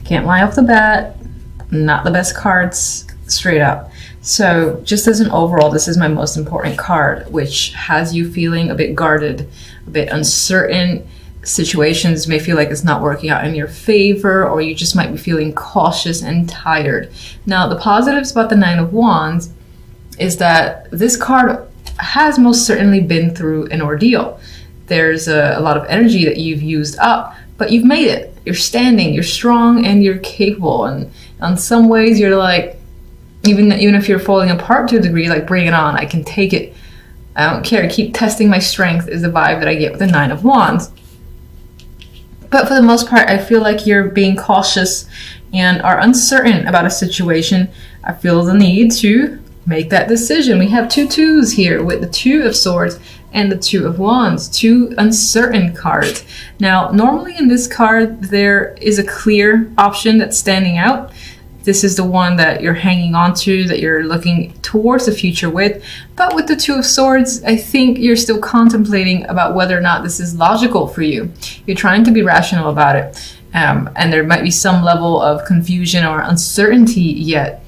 Can't lie off the bat. Not the best cards, straight up. So just as an overall, this is my most important card, which has you feeling a bit guarded, a bit uncertain. Situations may feel like it's not working out in your favor, or you just might be feeling cautious and tired. Now, the positives about the Nine of Wands is that this card has most certainly been through an ordeal. There's a lot of energy that you've used up, but you've made it. You're standing, you're strong, and you're capable. And in some ways, you're like, even if you're falling apart to a degree, like, bring it on. I can take it. I don't care. Keep testing my strength is the vibe that I get with the Nine of Wands. But for the most part, I feel like you're being cautious and are uncertain about a situation. I feel the need to make that decision. We have two twos here with the Two of Swords and the Two of Wands, two uncertain cards. Now, normally in this card, there is a clear option that's standing out. This is the one that you're hanging on to, that you're looking towards the future with. But with the Two of Swords, I think you're still contemplating about whether or not this is logical for you. You're trying to be rational about it. And there might be some level of confusion or uncertainty yet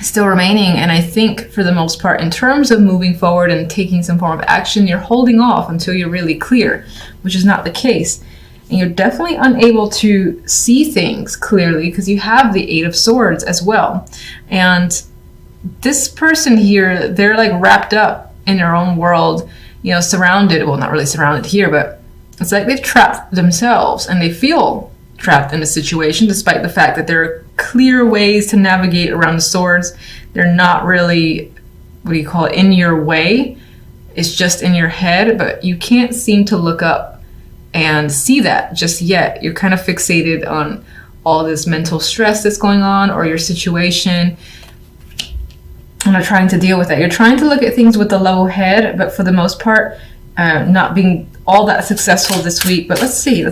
still remaining. And I think for the most part, in terms of moving forward and taking some form of action, you're holding off until you're really clear, which is not the case. And you're definitely unable to see things clearly because you have the Eight of Swords as well. And this person here, they're like wrapped up in their own world, you know, surrounded, well, not really surrounded here, but it's like they've trapped themselves and they feel trapped in a situation despite the fact that there are clear ways to navigate around the swords. They're not really, what do you call it, in your way. It's just in your head, but you can't seem to look up and see that just yet. You're kind of fixated on all this mental stress that's going on or your situation and are trying to deal with that. You're trying to look at things with a level head, but for the most part, not being all that successful this week. But let's see.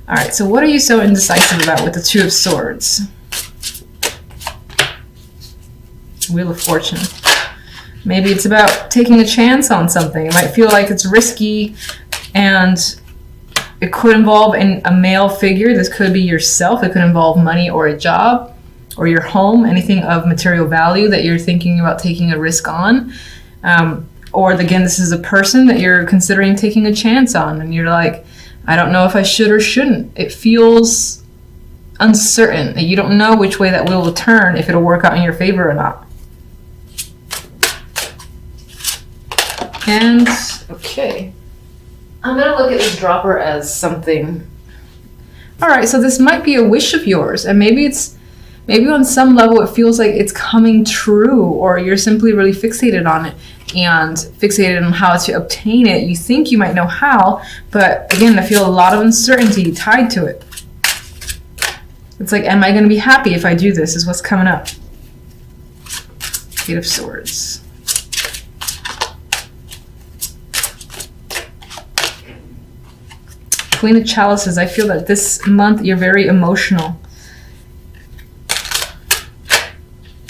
All right, so what are you so indecisive about with the Two of Swords? Wheel of Fortune. Maybe it's about taking a chance on something. It might feel like it's risky, and it could involve a male figure. This could be yourself. It could involve money or a job or your home, anything of material value that you're thinking about taking a risk on. Or again, this is a person that you're considering taking a chance on, and you're like, I don't know if I should or shouldn't. It feels uncertain. You don't know which way that wheel will turn, if it'll work out in your favor or not. And, okay. I'm going to look at this dropper as something. All right, so this might be a wish of yours, and maybe on some level it feels like it's coming true, or you're simply really fixated on it and fixated on how to obtain it. You think you might know how, but again, I feel a lot of uncertainty tied to it. It's like, am I going to be happy if I do this, is what's coming up. Eight of Swords. Queen of Chalices. I feel that this month you're very emotional.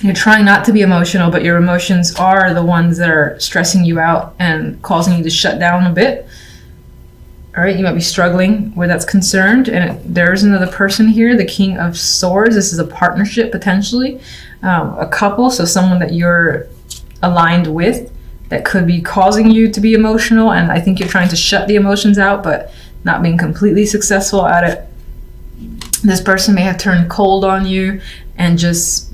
You're trying not to be emotional, but your emotions are the ones that are stressing you out and causing you to shut down a bit. All right, you might be struggling where that's concerned. And there's another person here, the King of Swords. This is a partnership, potentially. A couple, so someone that you're aligned with that could be causing you to be emotional. And I think you're trying to shut the emotions out, but not being completely successful at it. This person may have turned cold on you and just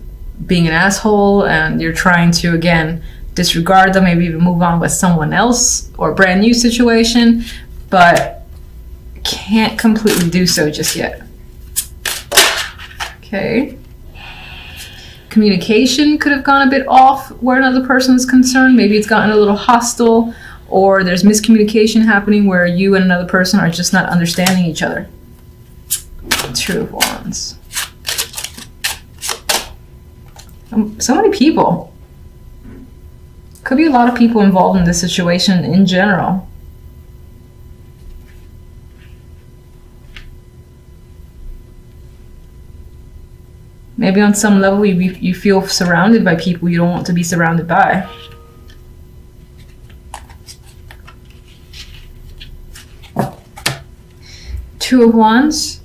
being an asshole, and you're trying to, again, disregard them, maybe even move on with someone else or a brand new situation, but can't completely do so just yet. Okay. Communication could have gone a bit off where another person is concerned. Maybe it's gotten a little hostile, or there's miscommunication happening where you and another person are just not understanding each other. Two of Wands. So many people. Could be a lot of people involved in this situation in general. Maybe on some level you feel surrounded by people you don't want to be surrounded by. Two of Wands.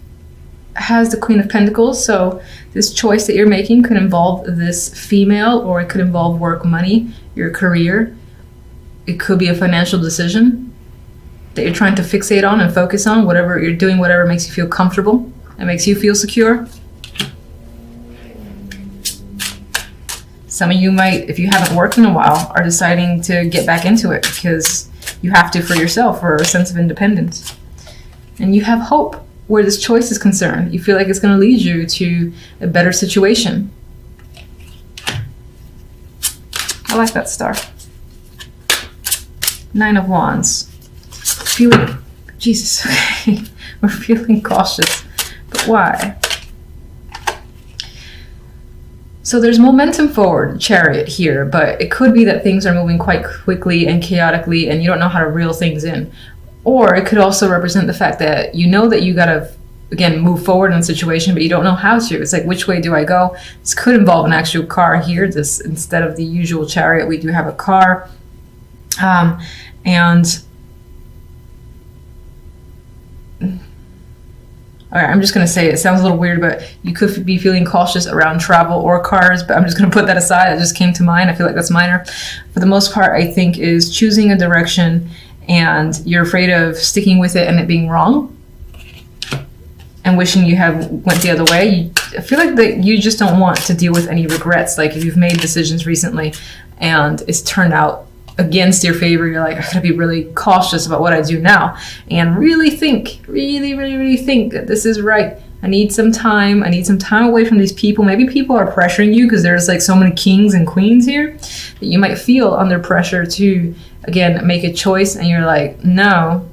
has the Queen of Pentacles, so this choice that you're making could involve this female, or it could involve work, money, your career. It could be a financial decision that you're trying to fixate on and focus on. Whatever you're doing, whatever makes you feel comfortable and makes you feel secure. Some of you might, if you haven't worked in a while, are deciding to get back into it because you have to for yourself, for a sense of independence. And you have hope where this choice is concerned. You feel like it's going to lead you to a better situation. I like that star. 9 of Wands. Feeling, Jesus, okay. We're feeling cautious. But why? So there's momentum forward, Chariot here, but it could be that things are moving quite quickly and chaotically and you don't know how to reel things in. Or it could also represent the fact that you know that you gotta, again, move forward in a situation, but you don't know how to. It's like, which way do I go? This could involve an actual car here. This, instead of the usual chariot, we do have a car. All right, I'm just going to say it sounds a little weird, but you could be feeling cautious around travel or cars, but I'm just going to put that aside. That just came to mind. I feel like that's minor. For the most part, I think is choosing a direction and you're afraid of sticking with it and it being wrong and wishing you had went the other way. I feel like that you just don't want to deal with any regrets. Like if you've made decisions recently and it's turned out against your favor, you're like, I gotta be really cautious about what I do now and really think, really think that this is right. I need some time away from these people. Maybe people are pressuring you because there's like so many kings and queens here that you might feel under pressure to, again, make a choice and you're like, no,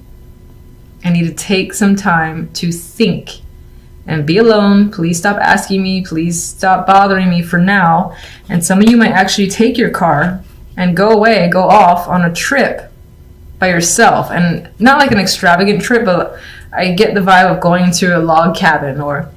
I need to take some time to think and be alone. Please stop asking me. Please stop bothering me for now. And some of you might actually take your car and go off on a trip by yourself. And not like an extravagant trip, but I get the vibe of going to a log cabin or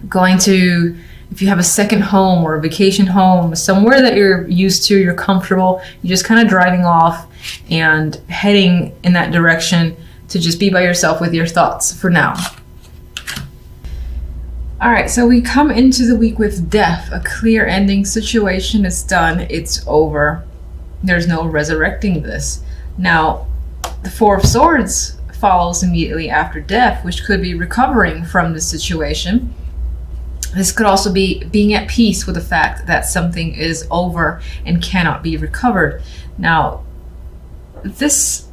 going to, if you have a second home or a vacation home, somewhere that you're used to, you're comfortable, you're just kind of driving off and heading in that direction to just be by yourself with your thoughts for now. All right, so we come into the week with death, a clear ending. Situation is done, it's over. There's no resurrecting this. Now, the Four of Swords follows immediately after death, which could be recovering from the situation. This could also be being at peace with the fact that something is over and cannot be recovered. Now, this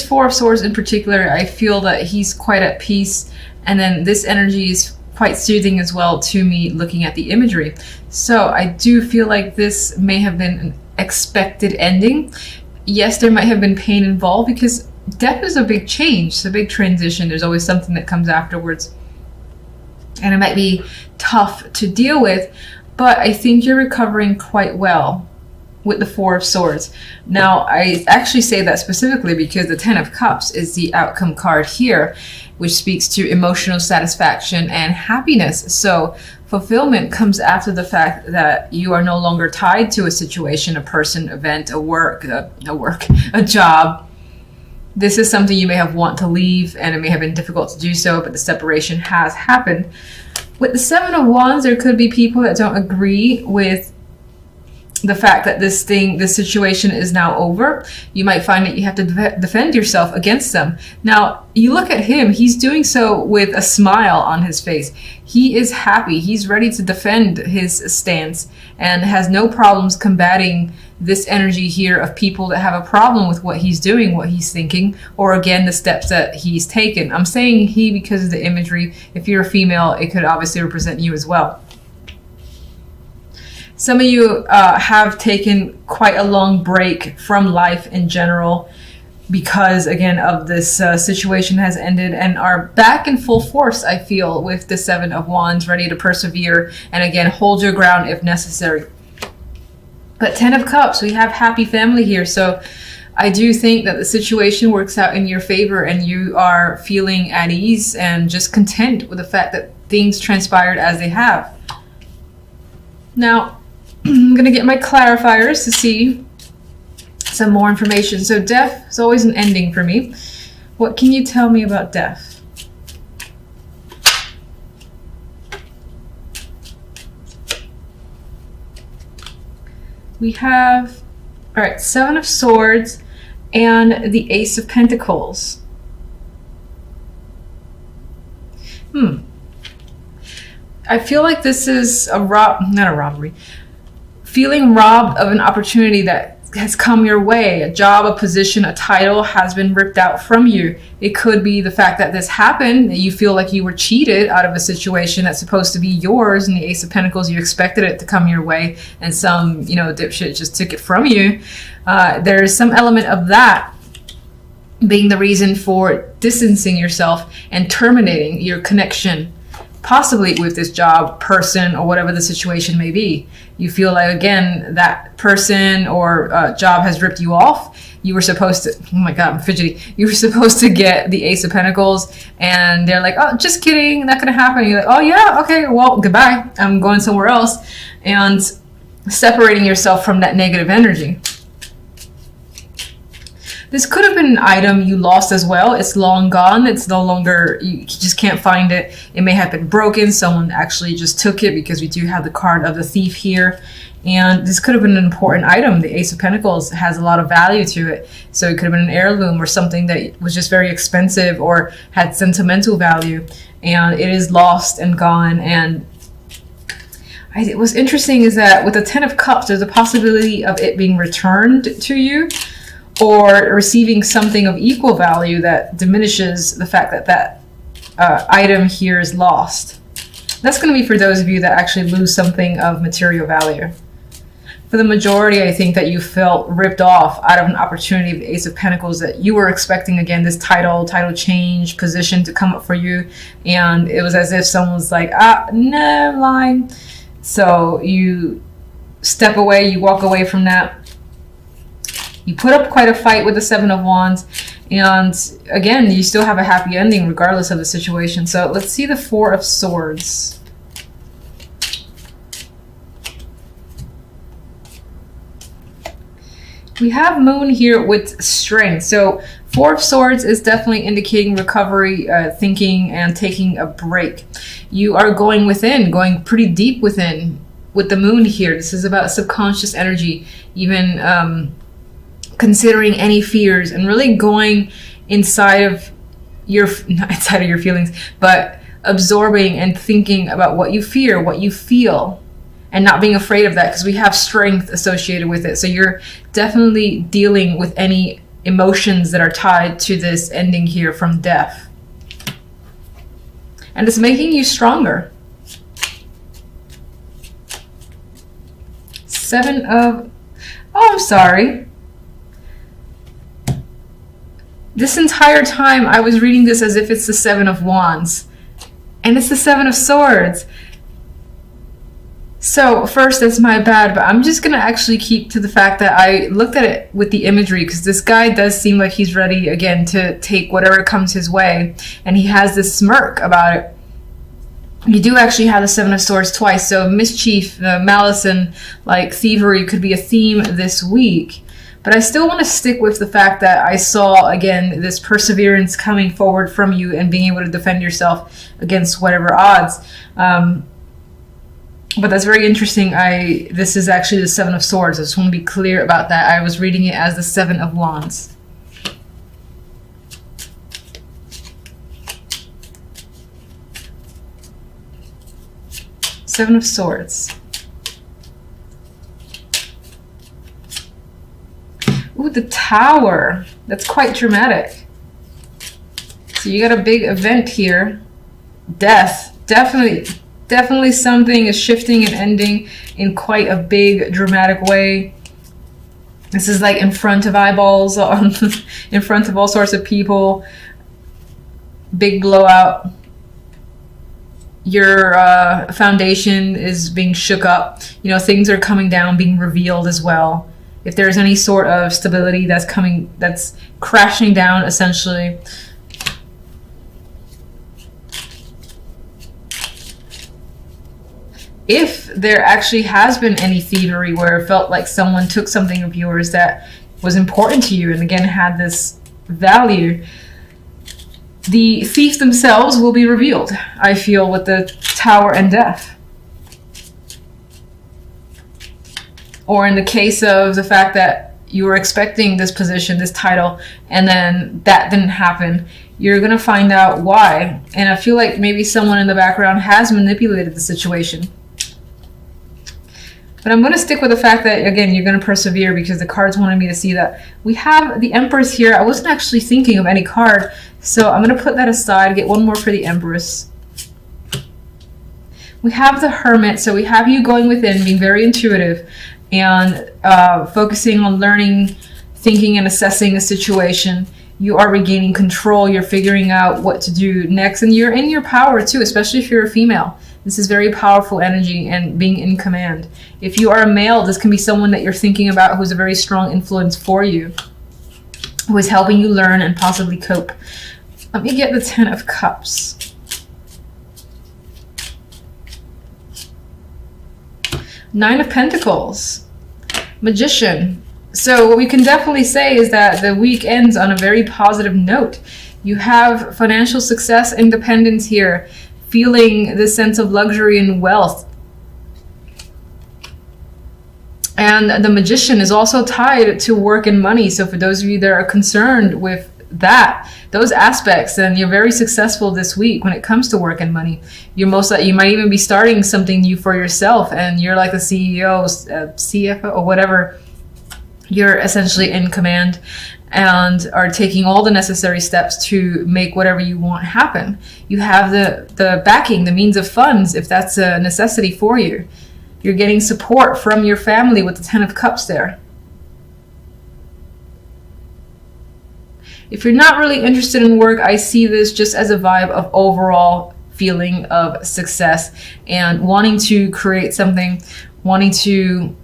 Four of Swords in particular, I feel that he's quite at peace. And then this energy is quite soothing as well to me looking at the imagery. So I do feel like this may have been an expected ending. Yes, there might have been pain involved because death is a big change. It's a big transition. There's always something that comes afterwards. And it might be tough to deal with, but I think you're recovering quite well with the Four of Swords. Now, I actually say that specifically because the Ten of Cups is the outcome card here, which speaks to emotional satisfaction and happiness. So fulfillment comes after the fact that you are no longer tied to a situation, a person, event, a job. This is something you may have want to leave and it may have been difficult to do so, but the separation has happened. With the Seven of Wands, there could be people that don't agree with the fact that this situation is now over. You might find that you have to defend yourself against them. Now, you look at him, he's doing so with a smile on his face. He is happy. He's ready to defend his stance and has no problems combating this energy here of people that have a problem with what he's doing, what he's thinking, or again, the steps that he's taken. I'm saying he because of the imagery. If you're a female, it could obviously represent you as well. Some of you have taken quite a long break from life in general because, again, of this situation has ended and are back in full force, I feel, with the Seven of Wands, ready to persevere and, again, hold your ground if necessary. But Ten of Cups, we have happy family here. So I do think that the situation works out in your favor and you are feeling at ease and just content with the fact that things transpired as they have. Now, I'm going to get my clarifiers to see some more information. So death is always an ending for me. What can you tell me about death? We have, all right, Seven of Swords and the Ace of Pentacles. I feel like this is not a robbery. Feeling robbed of an opportunity that has come your way. A job, a position, a title has been ripped out from you. It could be the fact that this happened, that you feel like you were cheated out of a situation that's supposed to be yours. And the Ace of Pentacles, you expected it to come your way, and some, dipshit just took it from you. There's some element of that being the reason for distancing yourself and terminating your connection, possibly with this job, person, or whatever the situation may be. You feel like, again, that person or job has ripped you off. You were supposed to, oh my God, I'm fidgety. You were supposed to get the Ace of Pentacles, and they're like, oh, just kidding, not gonna happen. You're like, oh yeah, okay, well, goodbye. I'm going somewhere else. And separating yourself from that negative energy. This could have been an item you lost as well. It's long gone. It's no longer, you just can't find it. It may have been broken. Someone actually just took it, because we do have the card of the thief here. And this could have been an important item. The Ace of Pentacles has a lot of value to it. So it could have been an heirloom or something that was just very expensive or had sentimental value. And it is lost and gone. And what's interesting is that with the Ten of Cups, there's a possibility of it being returned to you, or receiving something of equal value that diminishes the fact that that item here is lost. That's going to be for those of you that actually lose something of material value. For the majority, I think that you felt ripped off out of an opportunity of the Ace of Pentacles, that you were expecting, again, this title change, position to come up for you. And it was as if someone was like, no, I'm lying. So you step away, you walk away from that. You put up quite a fight with the Seven of Wands, and again, you still have a happy ending regardless of the situation. So let's see the Four of Swords. We have Moon here with strength. So Four of Swords is definitely indicating recovery, thinking, and taking a break. You are going within, going pretty deep within with the Moon here. This is about subconscious energy, even considering any fears and really going inside of not inside of your feelings, but absorbing and thinking about what you fear, what you feel, and not being afraid of that, because we have strength associated with it. So you're definitely dealing with any emotions that are tied to this ending here from death. And it's making you stronger. I'm sorry. This entire time I was reading this as if it's the Seven of Wands, and it's the Seven of Swords. So first, that's my bad, but I'm just gonna actually keep to the fact that I looked at it with the imagery, because this guy does seem like he's ready again to take whatever comes his way, and he has this smirk about it. You do actually have the Seven of Swords twice, so mischief, malice, and like thievery could be a theme this week. But I still want to stick with the fact that I saw, again, this perseverance coming forward from you and being able to defend yourself against whatever odds. But that's very interesting. This is actually the Seven of Swords. I just want to be clear about that. I was reading it as the Seven of Wands. Seven of Swords. Ooh, the Tower. That's quite dramatic. So you got a big event here. Death. Definitely something is shifting and ending in quite a big dramatic way. This is like in front of eyeballs, in front of all sorts of people. Big blowout. Your foundation is being shook up. Things are coming down, being revealed as well. If there's any sort of stability that's crashing down, essentially. If there actually has been any thievery where it felt like someone took something of yours that was important to you and again had this value, the thief themselves will be revealed, I feel, with the Tower and Death. Or in the case of the fact that you were expecting this position, this title, and then that didn't happen, you're going to find out why. And I feel like maybe someone in the background has manipulated the situation. But I'm going to stick with the fact that, again, you're going to persevere because the cards wanted me to see that. We have the Empress here. I wasn't actually thinking of any card, so I'm going to put that aside, get one more for the Empress. We have the Hermit, so we have you going within, being very intuitive, and focusing on learning, thinking, and assessing a situation. You are regaining control. You're figuring out what to do next, and you're in your power too, especially if you're a female. This is very powerful energy and being in command. If you are a male, this can be someone that you're thinking about who's a very strong influence for you, who is helping you learn and possibly cope. Let me get the Ten of Cups. Nine of Pentacles. Magician. So what we can definitely say is that the week ends on a very positive note. You have financial success, independence here, feeling this sense of luxury and wealth. And the Magician is also tied to work and money. So for those of you that are concerned with that, those aspects, then you're very successful this week when it comes to work and money. You might even be starting something new for yourself, and you're like the CEO, CFO, or whatever. You're essentially in command and are taking all the necessary steps to make whatever you want happen. You have the backing, the means of funds, if that's a necessity for you. You're getting support from your family with the Ten of Cups there. If you're not really interested in work, I see this just as a vibe of overall feeling of success and wanting to create something, wanting to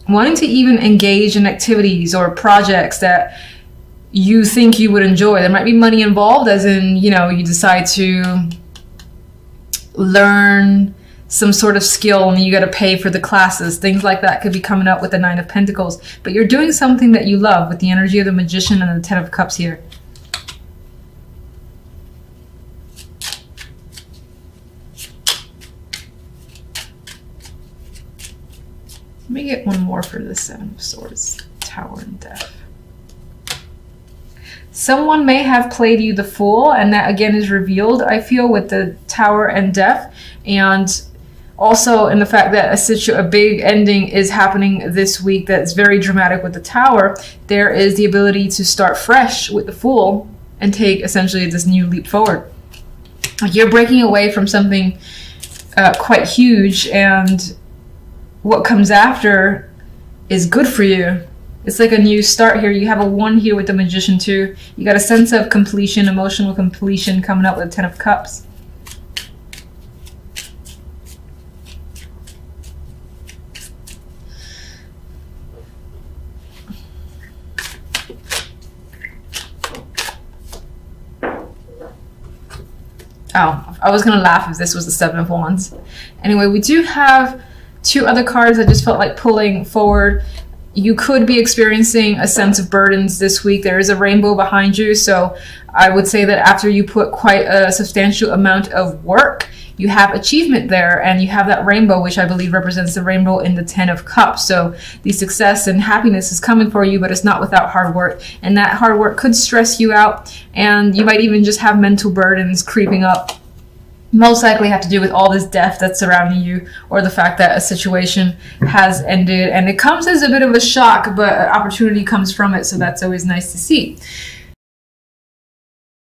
even engage in activities or projects that you think you would enjoy. There might be money involved, as in, you decide to learn some sort of skill and you got to pay for the classes. Things like that could be coming up with the Nine of Pentacles. But you're doing something that you love with the energy of the Magician and the Ten of Cups here. Let me get one more for the Seven of Swords, Tower and Death. Someone may have played you the Fool, and that again is revealed, I feel, with the Tower and Death, and also in the fact that a big ending is happening this week that's very dramatic with the Tower. There is the ability to start fresh with the Fool and take essentially this new leap forward. You're breaking away from something quite huge, and what comes after is good for you. It's like a new start here. You have a 1 here with the Magician too. You got a sense of completion, emotional completion coming up with the Ten of Cups. Oh, I was gonna laugh if this was the Seven of Wands. Anyway, we do have 2 other cards I just felt like pulling forward. You could be experiencing a sense of burdens this week. There is a rainbow behind you, so I would say that after you put quite a substantial amount of work, you have achievement there, and you have that rainbow, which I believe represents the rainbow in the Ten of Cups. So the success and happiness is coming for you, but it's not without hard work, and that hard work could stress you out, and you might even just have mental burdens creeping up. Most likely have to do with all this death that's surrounding you, or the fact that a situation has ended, and it comes as a bit of a shock, but opportunity comes from it, so that's always nice to see.